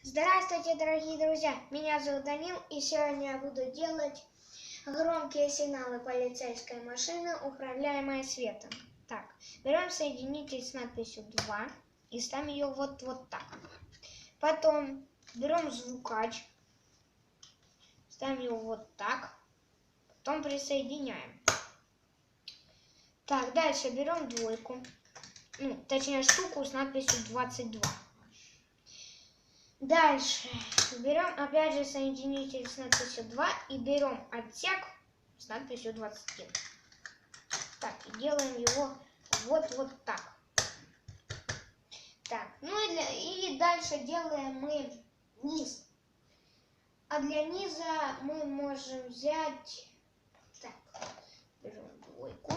Здравствуйте, дорогие друзья! Меня зовут Данил, и сегодня я буду делать громкие сигналы полицейской машины, управляемые светом. Так, берем соединитель с надписью 2 и ставим ее вот так. Потом берем звукач, ставим его вот так, потом присоединяем. Так, дальше берем двойку, точнее штуку с надписью 22. Дальше берем опять же соединитель с надписью 2 и берем отсек с надписью 21. Так, и делаем его вот так. Так, и дальше делаем мы низ. А для низа мы можем взять, так, берем двойку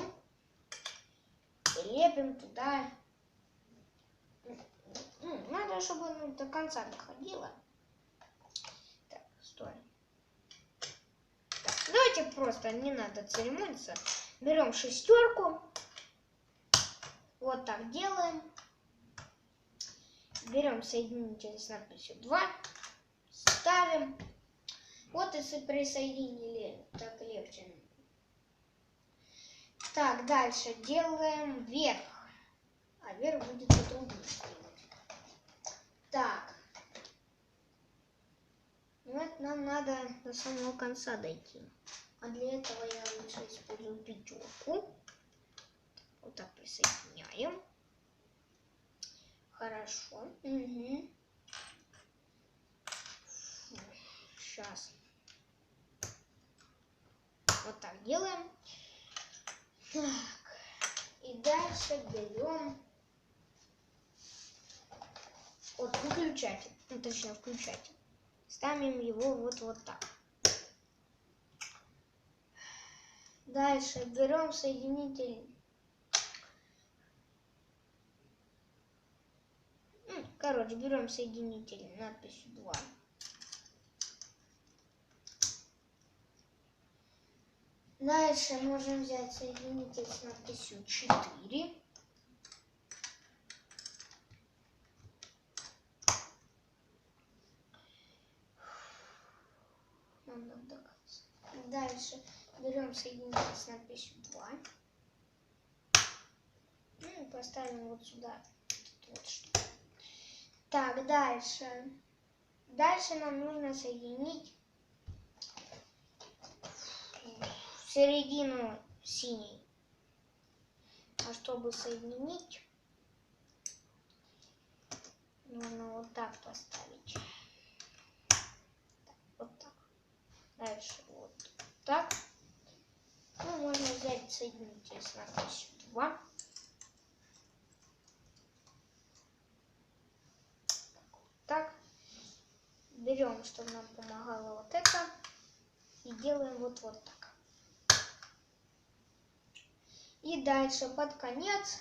и лепим туда. Надо, чтобы оно до конца доходило. Так, стой. Так, давайте просто, не надо церемониться. Берем шестерку. Вот так делаем. Берем соединитель с надписью 2. Ставим. Вот и присоединили. Так легче. Так, дальше делаем вверх. А вверх будет потруднее. Так. Вот нам надо до самого конца дойти. А для этого я лучше использую пятерку. Вот так присоединяем. Хорошо. Угу. Сейчас. Вот так делаем. Так. И дальше берем вот выключатель. Точнее включатель. Ставим его вот так. Дальше берем соединитель. Короче, берем соединитель надписью 2. Дальше можем взять соединитель с надписью 4. Дальше берем соединитель с надписью 2. И поставим вот сюда. Вот что. Так, дальше. Дальше нам нужно соединить в середину синий. А чтобы соединить, нужно вот так поставить. Вот так. Дальше вот так. Можно взять соединитель с надписью 2. Так. Берем, чтобы нам помогало вот это. И делаем вот так. И дальше под конец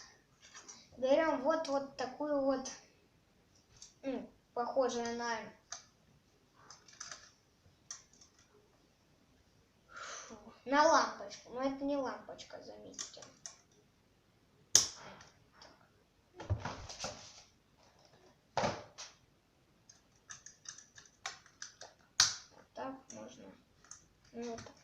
берем вот такую вот, похожую на лампочку. Но это не лампочка, заметьте. Вот так можно. Вот так.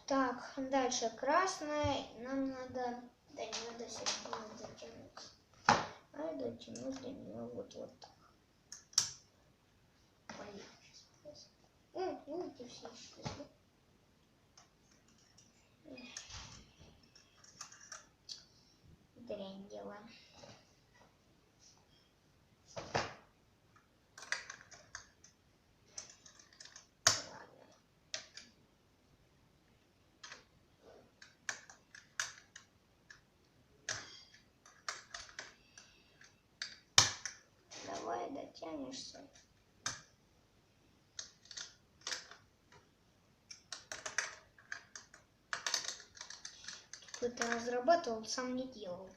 Так, дальше красное. Нам надо, да не надо середину дотянуть. А дотянуть до нее вот так. Видите, все исчезли. Дрянь делаем. Давай дотянешься. Кто-то разрабатывал, сам не делал.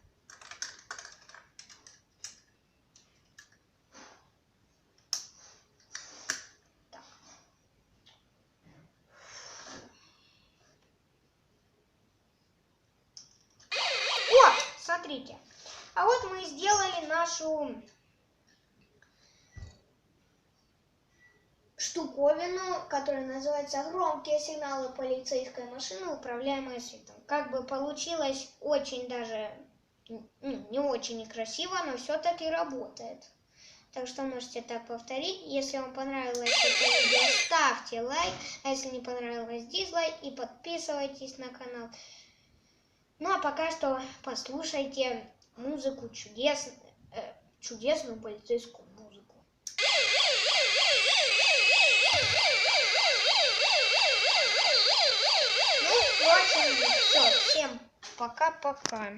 Так. смотрите. А вот мы сделали нашу штуковину, которая называется громкие сигналы полицейской машины, управляемые светом. Как бы получилось очень даже, не очень некрасиво, но все-таки работает. Так что можете так повторить. Если вам понравилось это видео, ставьте лайк. А если не понравилось, дизлайк. И подписывайтесь на канал. Ну а пока что послушайте музыку, чудесную полицейскую музыку. Ну, в общем, все. Всем пока-пока.